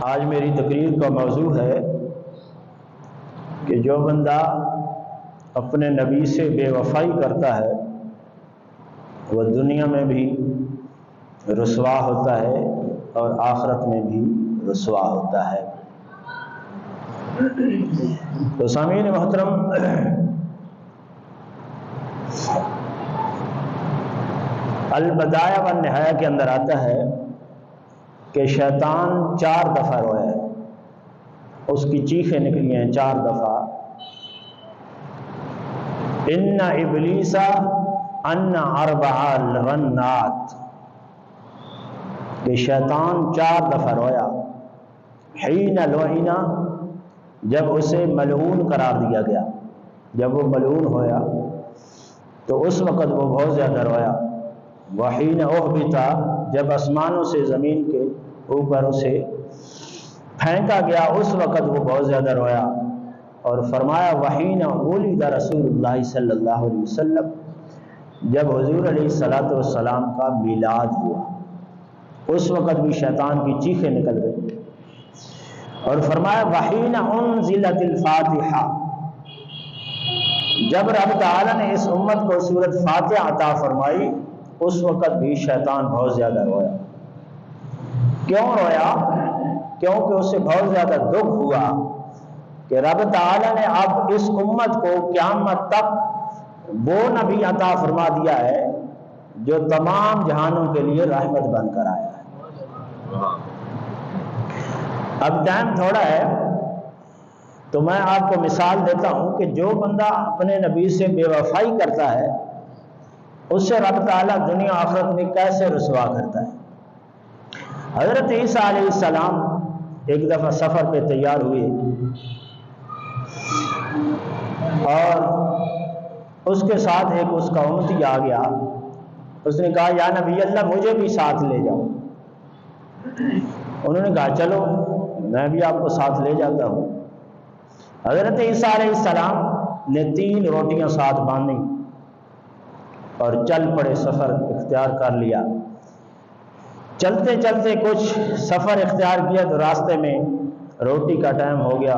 آج میری تقریر کا موضوع ہے کہ جو بندہ اپنے نبی سے بے وفائی کرتا ہے وہ دنیا میں بھی رسوا ہوتا ہے اور آخرت میں بھی رسوا ہوتا ہے۔ تو سامعین محترم، البدایہ والنہایہ کے اندر آتا ہے کہ شیطان 4 دفعہ رویا ہے، اس کی چیخیں نکلی ہیں 4 دفعہ۔ ان ابلیس ان اربع رنات، کہ شیطان 4 دفعہ رویا۔ حین لعنا، جب اسے ملعون قرار دیا گیا، جب وہ ملعون ہویا تو اس وقت وہ بہت زیادہ رویا۔ وحین احبطا، جب آسمانوں سے زمین کے اوپر اسے پھینکا گیا اس وقت وہ بہت زیادہ رویا۔ اور فرمایا وحین ولد رسول اللہ صلی اللہ علیہ وسلم، جب حضور علیہ السلام کا میلاد ہوا اس وقت بھی شیطان کی چیخیں نکل گئی۔ اور فرمایا وحین انزلت الفاتحہ، جب رب تعالی نے اس امت کو سورۃ فاتحہ عطا فرمائی اس وقت بھی شیطان بہت زیادہ رویا۔ کیوں رویا؟ کیونکہ اسے بہت زیادہ دکھ ہوا کہ رب تعالی نے اب اس امت کو قیامت تک وہ نبی عطا فرما دیا ہے جو تمام جہانوں کے لیے رحمت بن کر آیا ہے۔ اب ٹائم تھوڑا ہے تو میں آپ کو مثال دیتا ہوں کہ جو بندہ اپنے نبی سے بے وفائی کرتا ہے اس سے رب تعالیٰ دنیا آخرت میں کیسے رسوا کرتا ہے۔ حضرت عیسیٰ علیہ السلام ایک دفعہ سفر پہ تیار ہوئے اور اس کے ساتھ ایک اس کا امتی آ گیا، اس نے کہا یا نبی اللہ مجھے بھی ساتھ لے جاؤ۔ انہوں نے کہا چلو میں بھی آپ کو ساتھ لے جاتا ہوں۔ حضرت عیسیٰ علیہ السلام نے 3 روٹیاں ساتھ باندھی اور چل پڑے، سفر اختیار کر لیا۔ چلتے چلتے کچھ سفر اختیار کیا تو راستے میں روٹی کا ٹائم ہو گیا،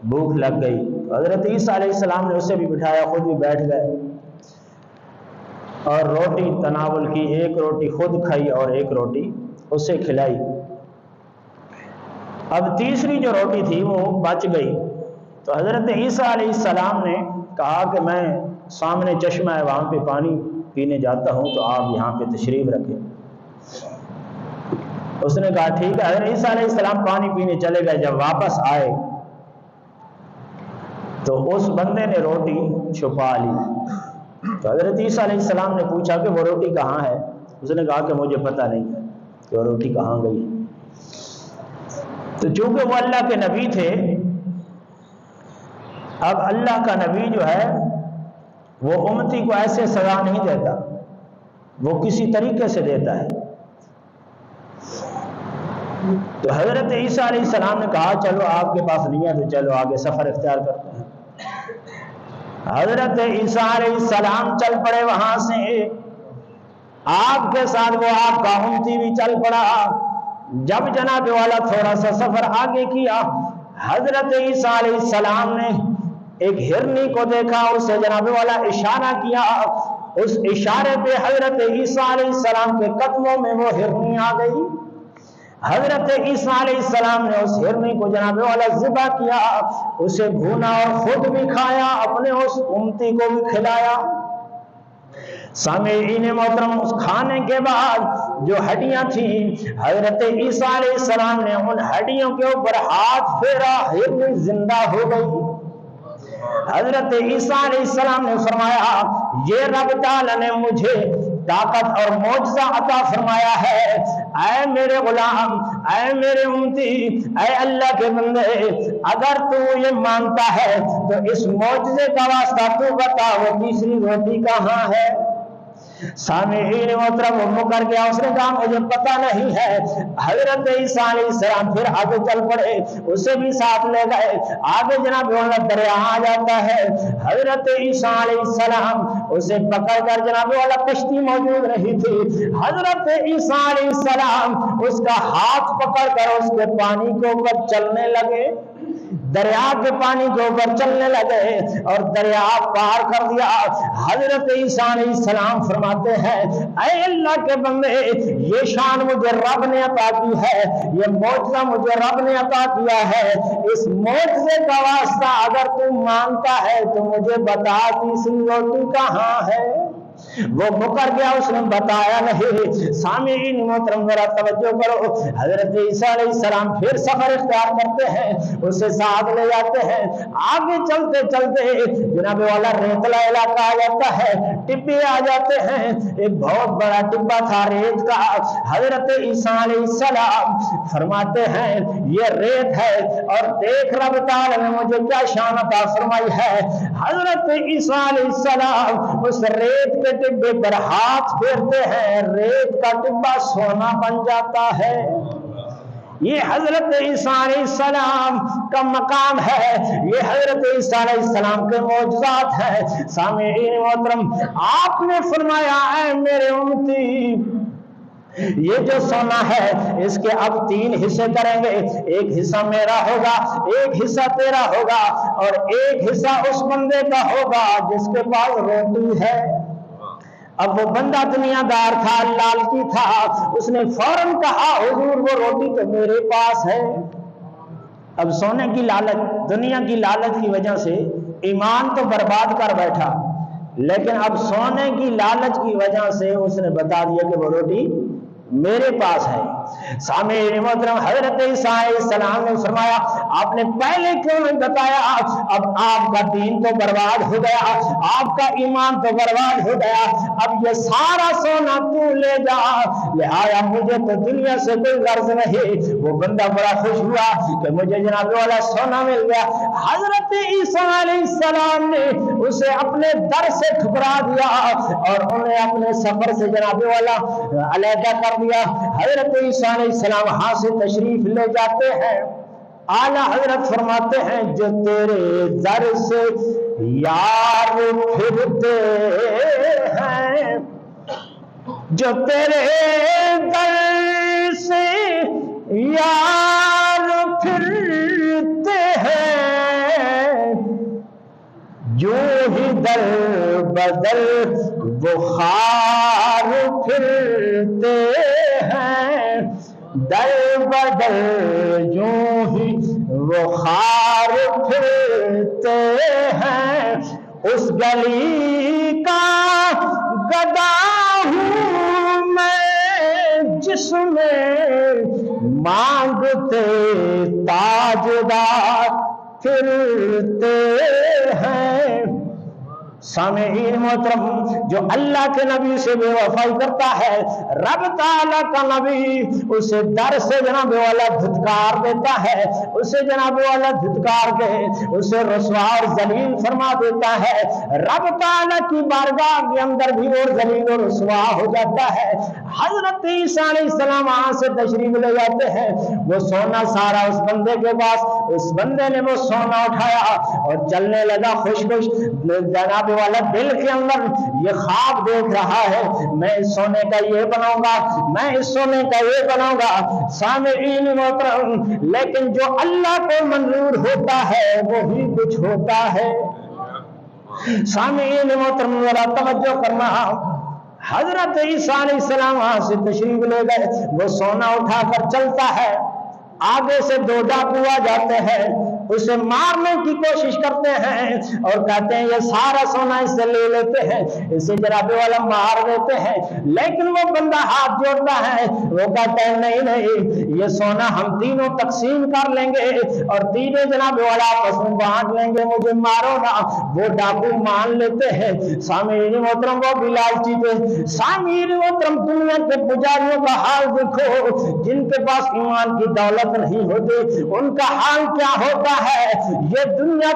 بھوک لگ گئی۔ حضرت عیسیٰ علیہ السلام نے اسے بھی بٹھایا، خود بھی بیٹھ گئے اور روٹی تناول کی، ایک روٹی خود کھائی اور ایک روٹی اسے کھلائی۔ اب تیسری جو روٹی تھی وہ بچ گئی تو حضرت عیسیٰ علیہ السلام نے کہا کہ میں سامنے چشمہ ہے وہاں پہ پانی پینے جاتا ہوں تو آپ یہاں پہ تشریف رکھیں۔ اس نے کہا ٹھیک ہے۔ حضرت عیسیٰ علیہ السلام پانی پینے چلے گئے، جب واپس آئے تو اس بندے نے روٹی چھپا لی۔ تو حضرت عیسیٰ علیہ السلام نے پوچھا کہ وہ روٹی کہاں ہے؟ اس نے کہا کہ مجھے پتہ نہیں ہے کہ وہ روٹی کہاں گئی۔ تو چونکہ وہ اللہ کے نبی تھے، اب اللہ کا نبی جو ہے وہ امتی کو ایسے سزا نہیں دیتا، وہ کسی طریقے سے دیتا ہے۔ تو حضرت عیسیٰ علیہ السلام نے کہا چلو آپ کے پاس نہیں ہے تو چلو آگے سفر اختیار کرتے ہیں۔ حضرت عیسیٰ علیہ السلام چل پڑے وہاں سے، آپ کے ساتھ وہ آپ کا امتی بھی چل پڑا۔ جب جناب والا تھوڑا سا سفر آگے کیا، حضرت عیسیٰ علیہ السلام نے ایک ہرنی کو دیکھا، اسے جناب والا اشارہ کیا، اس اشارے پہ حضرت عیسیٰ علیہ السلام کے قدموں میں وہ ہرنی آ گئی۔ حضرت عیسیٰ علیہ السلام نے اس ہرنی کو جناب والا ذبح کیا، اسے بھونا اور خود بھی کھایا، اپنے اس امتی کو بھی کھلایا۔ سامعین محترم، اس کھانے کے بعد جو ہڈیاں تھیں حضرت عیسیٰ علیہ السلام نے ان ہڈیوں کے اوپر ہاتھ پھیرا، ہرنی زندہ ہو گئی۔ حضرت عیسیٰ علیہ السلام نے فرمایا یہ رب تعالی نے مجھے طاقت اور معجزہ عطا فرمایا ہے۔ اے میرے غلام، اے میرے امتی، اے اللہ کے بندے، اگر تو یہ مانتا ہے تو اس معجزے کا واسطہ تو بتا وہ تیسری روٹی کہاں ہے۔ سامعین محترم وہ مکر گیا، اس نے کہا مجھے پتہ نہیں ہے۔ حضرت عیسیٰ علیہ السلام پھر آگے چل پڑے، اسے بھی ساتھ لے گئے۔ آگے جناب والا دریا آ جاتا ہے، حضرت عیسیٰ علیہ السلام اسے پکڑ کر جناب والا کشتی موجود رہی تھی، حضرت عیسیٰ علیہ السلام اس کا ہاتھ پکڑ کر اس کے پانی کے اوپر چلنے لگے، دریا کے پانی کے اوپر چلنے لگے اور دریا پار کر دیا۔ حضرت عیسیٰ علیہ السلام فرماتے ہیں اے اللہ کے بندے، یہ شان مجھے رب نے عطا کی ہے، یہ معجزہ مجھے رب نے عطا کیا ہے، اس معجزے کا واسطہ اگر تو مانتا ہے تو مجھے بتا تیسری روٹی کہاں ہے۔ وہ مکر گیا، اس نے بتایا نہیں۔ سامعین محترم ذرا توجہ کرو، حضرت عیسیٰ علیہ السلام پھر سفر اختیار کرتے ہیں، اسے ساتھ لے جاتے ہیں۔ آگے چلتے چلتے جناب والا ریتلا علاقہ آ جاتا ہے، ٹبے آ جاتے ہیں، ایک بہت بڑا ٹبا تھا ریت کا۔ حضرت عیسیٰ علیہ السلام فرماتے ہیں یہ ریت ہے اور دیکھ رب تعالی نے مجھے کیا شان عطا فرمائی ہے۔ حضرت عیسیٰ علیہ السلام اس ریت کے ٹبے پر ہاتھ پھیرتے ہیں، ریت کا ٹبا سونا بن جاتا ہے۔ یہ حضرت عیسیٰ علیہ السلام کا مقام ہے، یہ حضرت عیسیٰ علیہ السلام کے معجزات ہیں۔ سامعین محترم آپ نے فرمایا اے میرے امتی، یہ جو سونا ہے اس کے اب 3 حصے کریں گے، ایک حصہ میرا ہوگا، ایک حصہ تیرا ہوگا اور ایک حصہ اس بندے کا ہوگا جس کے پاس روٹی ہے۔ اب وہ بندہ دنیا دار تھا، لالچی تھا، اس نے فوراً کہا حضور وہ روٹی تو میرے پاس ہے۔ اب سونے کی لالچ، دنیا کی لالچ کی وجہ سے ایمان تو برباد کر بیٹھا، لیکن اب سونے کی لالچ کی وجہ سے اس نے بتا دیا کہ وہ روٹی میرے پاس ہے۔ سامعین محترم حضرت عیسیٰ علیہ السلام نے فرمایا آپ نے پہلے کیوں نہیں بتایا؟ اب آپ کا دین تو برباد ہو گیا، آپ کا ایمان تو برباد ہو گیا، اب یہ سارا سونا تو لے جا، لہذا مجھے تو دنیا سے کوئی غرض نہیں۔ وہ بندہ بڑا خوش ہوا کہ مجھے جناب والا سونا مل گیا۔ حضرت عیسیٰ علیہ السلام نے اسے اپنے در سے ٹھکرا دیا اور انہیں اپنے سفر سے جناب والا علیحدہ کر دیا۔ حضرت عیسیٰ علیہ السلام ہاں سے تشریف لے جاتے ہیں، اعلیٰ حضرت فرماتے ہیں جو تیرے در سے یار پھرتے ہیں، جو تیرے در سے یار پھرتے ہیں، جو ہی در بدل بخار پھرتے ہیں، در بدل جو ہی بخار پھرتے ہیں، اس گلی کا گدا ہوں میں جس میں مانگتے تاجدار پھرتے ہیں۔ سامعین محترم جو اللہ کے نبی سے بے وفائی کرتا ہے، رب تعالیٰ کا نبی اسے در سے جناب والا دھتکار دیتا ہے، اسے جناب والا دھتکار کے اسے رسوا اور ذلیل فرما دیتا ہے، رب تعالیٰ کی بارگاہ کے اندر بھی وہ ذلیل اور رسوا ہو جاتا ہے۔ حضرت عیسیٰ علیہ السلام وہاں سے تشریف لے جاتے ہیں، وہ سونا سارا اس بندے کے پاس، اس بندے نے وہ سونا اٹھایا اور چلنے لگا خوش خوش، جناب والا دل کے اندر یہ خواب دیکھ رہا ہے میں اس سونے کا یہ بناؤں گا، میں اس سونے کا یہ بناؤں گا۔ سامعین محترم لیکن جو اللہ کو منظور ہوتا ہے وہی کچھ ہوتا ہے۔ سامعین محترم ذرا توجہ کرنا، حضرت عیسیٰ علیہ السلام وہاں سے تشریف لے گئے، وہ سونا اٹھا کر چلتا ہے، آگے سے 2 ڈاکو آ جاتے ہیں، اسے مارنے کی کوشش کرتے ہیں اور کہتے ہیں یہ سارا سونا اس سے لے لیتے ہیں، اسے جناب والا مار دیتے ہیں، لیکن وہ بندہ ہاتھ جوڑتا ہے، وہ کہتا ہے نہیں نہیں یہ سونا ہم تینوں تقسیم کر لیں گے اور تینوں جناب والا آپس میں بانٹ لیں گے، مجھے مارو نا۔ وہ ڈاکو مان لیتے ہیں۔ سامعین محترم وہ بھی لالچی تھے۔ سامعین محترم دنیا کے پجاریوں کا حال دیکھو، جن کے پاس ایمان کی دولت نہیں ہوتی ان کا حال کیا ہوتا رسوا ہے، یہ دنیا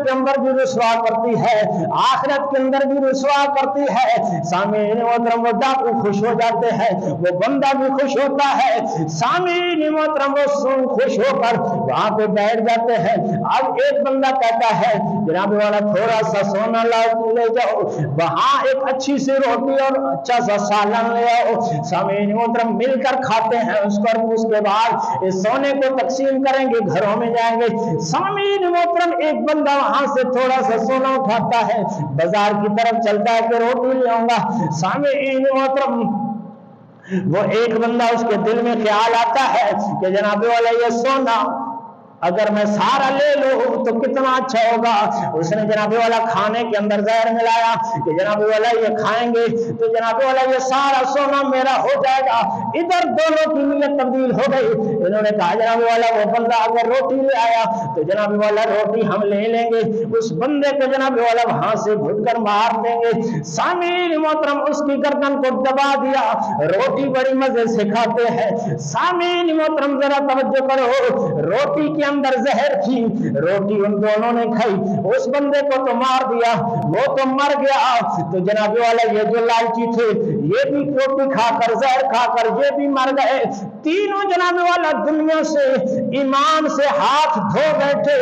کے اندر بھی رسوا کرتی ہے، آخرت کے اندر بھی رسوا کرتی ہے۔ سامعین محترم، وہ ڈاکو خوش ہو جاتے ہیں، وہ بندہ بھی خوش ہوتا ہے، سامعین محترم وہ خوش ہو کر وہاں پہ بیٹھ جاتے ہیں۔ اب ایک بندہ کہتا ہے جناب والا تھوڑا سا سونا لے جاؤ، وہاں ایک اچھی سی روٹی اور اچھا سا سالن لے آؤ، سامعین محترم مل کر کھاتے ہیں اس کے بعد اس سونے کو تقسیم کریں گے، گھروں میں جائیں گے۔ سامعین محترم ایک بندہ وہاں سے تھوڑا سا سونا اٹھاتا ہے، بازار کی طرف چلتا ہے کہ روٹی لے آؤں گا۔ سامعین محترم وہ ایک بندہ اس کے دل میں خیال آتا ہے کہ جناب والا یہ سونا اگر میں سارا لے لوں تو کتنا اچھا ہوگا۔ اس نے جناب والا کھانے کے اندر زہر ملایا کہ جناب والا یہ کھائیں گے تو جناب والا یہ سارا سونا میرا ہو جائے گا۔ ادھر دونوں کی نیت تبدیل ہو گئی، انہوں نے کہا جناب والا وہ بندہ اگر روٹی لے آیا تو جناب والا روٹی ہم لے لیں گے، اس بندے کو جناب والا وہاں سے گھٹ کر مار دیں گے۔ سامعین محترم اس کی گردن کو دبا دیا، روٹی بڑی مزے سے کھاتے ہیں۔ سامعین محترم ذرا توجہ کرو، روٹی کے اندر زہر تھی، روٹی ان دونوں نے کھائی، اس بندے کو تو مار دیا، وہ تو مر گیا۔ تو جناب والا یہ جو لالچی تھے یہ بھی روٹی کھا کر زہر کھا کر یہ بھی مر گئے، تینوں جناب والا دنیا سے ایمان سے ہاتھ دھو بیٹھے،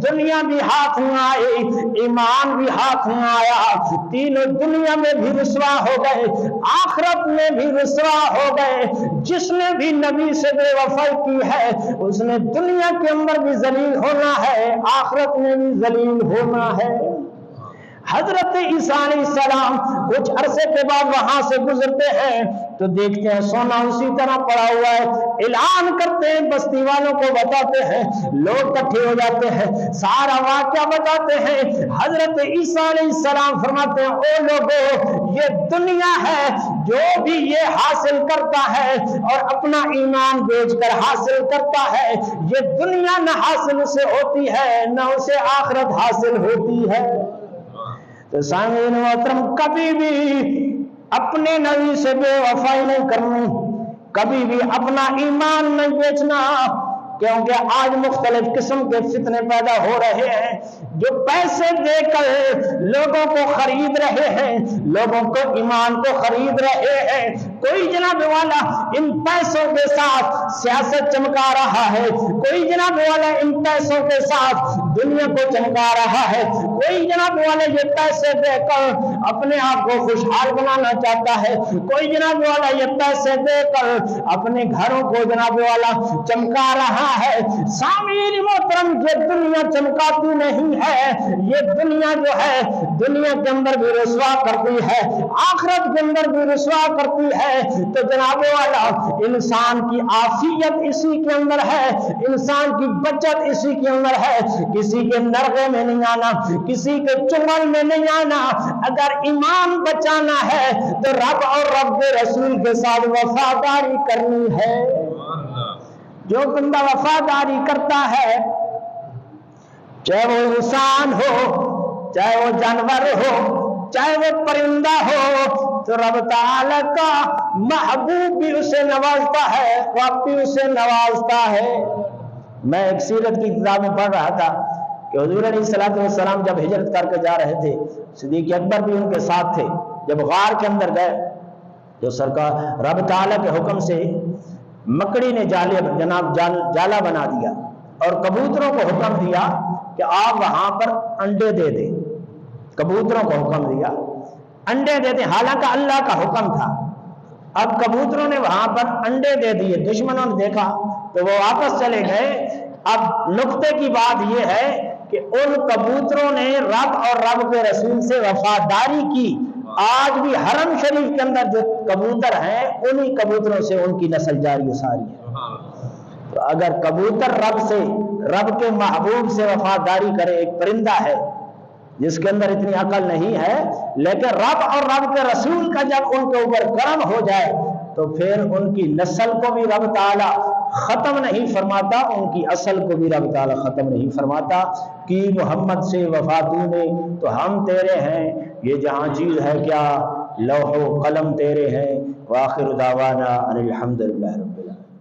دنیا بھی ہاتھ نہ آئی، ایمان بھی ہاتھ نہ آیا، تینوں دنیا میں بھی رسوا ہو گئے، آخرت میں بھی رسوا ہو گئے۔ جس نے بھی نبی سے بے وفائی کی ہے اس نے دنیا کے اندر بھی ذلیل ہونا ہے، آخرت میں بھی ذلیل ہونا ہے۔ حضرت عیسیٰ علیہ السلام کچھ عرصے کے بعد وہاں سے گزرتے ہیں تو دیکھتے ہیں سونا اسی طرح پڑا ہوا ہے، اعلان کرتے ہیں، بستی والوں کو بتاتے ہیں، لوگ اکٹھے ہو جاتے ہیں، سارا واقعہ بتاتے ہیں۔ حضرت عیسیٰ علیہ السلام فرماتے ہیں او لوگوں، یہ دنیا ہے، جو بھی یہ حاصل کرتا ہے اور اپنا ایمان بیچ کر حاصل کرتا ہے، یہ دنیا نہ حاصل اسے ہوتی ہے نہ اسے آخرت حاصل ہوتی ہے۔ تو سامعین محترم کبھی بھی اپنے نبی سے بے وفائی نہیں کرنی، کبھی بھی اپنا ایمان نہیں بیچنا، کیونکہ آج مختلف قسم کے فتنے پیدا ہو رہے ہیں جو پیسے دے کر لوگوں کو خرید رہے ہیں، لوگوں کو ایمان کو خرید رہے ہیں۔ کوئی جناب والا ان پیسوں کے ساتھ سیاست چمکا رہا ہے، کوئی جناب والا ان پیسوں کے ساتھ دنیا کو چمکا رہا ہے، کوئی جناب والا یہ پیسے دے کر اپنے آپ کو خوشحال بنانا چاہتا ہے، کوئی جناب والا یہ پیسے دے کر اپنے گھروں کو جناب والا چمکا رہا ہے۔ سامعین محترم یہ دنیا چمکاتی نہیں ہے، یہ دنیا جو ہے دنیا کے اندر بھی رسوا کرتی ہے، آخرت کے اندر بھی رسوا کرتی ہے۔ تو جناب والا انسان کی عافیت اسی کے اندر ہے، انسان کی بچت اسی کے اندر ہے، کسی کے نرغے میں نہیں آنا، کسی کے چنگل میں نہیں آنا۔ اگر ایمان بچانا ہے تو رب اور رب کے رسول کے ساتھ وفاداری کرنی ہے۔ جو بندہ وفاداری کرتا ہے، چاہے وہ انسان ہو، چاہے وہ جانور ہو، چاہے وہ پرندہ ہو، تو رب تعالی کا محبوب بھی اسے نوازتا ہے، رب بھی اسے نوازتا ہے۔ میں ایک سیرت کی کتاب میں پڑھ رہا تھا کہ حضور علیہ السلام جب ہجرت کر کے جا رہے تھے، صدیق اکبر بھی ان کے ساتھ تھے، جب غار کے اندر گئے جو سرکار رب تعالی کے حکم سے مکڑی نے جالا بنا دیا اور کبوتروں کو حکم دیا کہ آپ وہاں پر انڈے دے دیں، کبوتروں کو حکم دیا انڈے دے دیں، حالانکہ اللہ کا حکم تھا۔ اب کبوتروں نے وہاں پر انڈے دے دیے، دشمنوں نے دیکھا تو وہ واپس چلے گئے۔ اب نقطے کی بات یہ ہے کہ ان کبوتروں نے رب اور رب کے رسول سے وفاداری کی۔ آج بھی حرم شریف کے اندر جو کبوتر ہیں انہی کبوتروں سے ان کی نسل جاری و ساری ہے۔ تو اگر کبوتر رب کے محبوب سے وفاداری کرے، ایک پرندہ ہے جس کے اندر اتنی عقل نہیں ہے، لیکن رب اور رب کے رسول کا جب ان کے اوپر کرم ہو جائے تو پھر ان کی نسل کو بھی رب تعالی ختم نہیں فرماتا، ان کی اصل کو بھی رب تعالی ختم نہیں فرماتا۔ کہ محمد سے وفا تو نے تو ہم تیرے ہیں، یہ جہاں چیز ہے کیا لوح و قلم تیرے ہیں۔ وآخر دعوانا ان الحمد للہ رب العالمین۔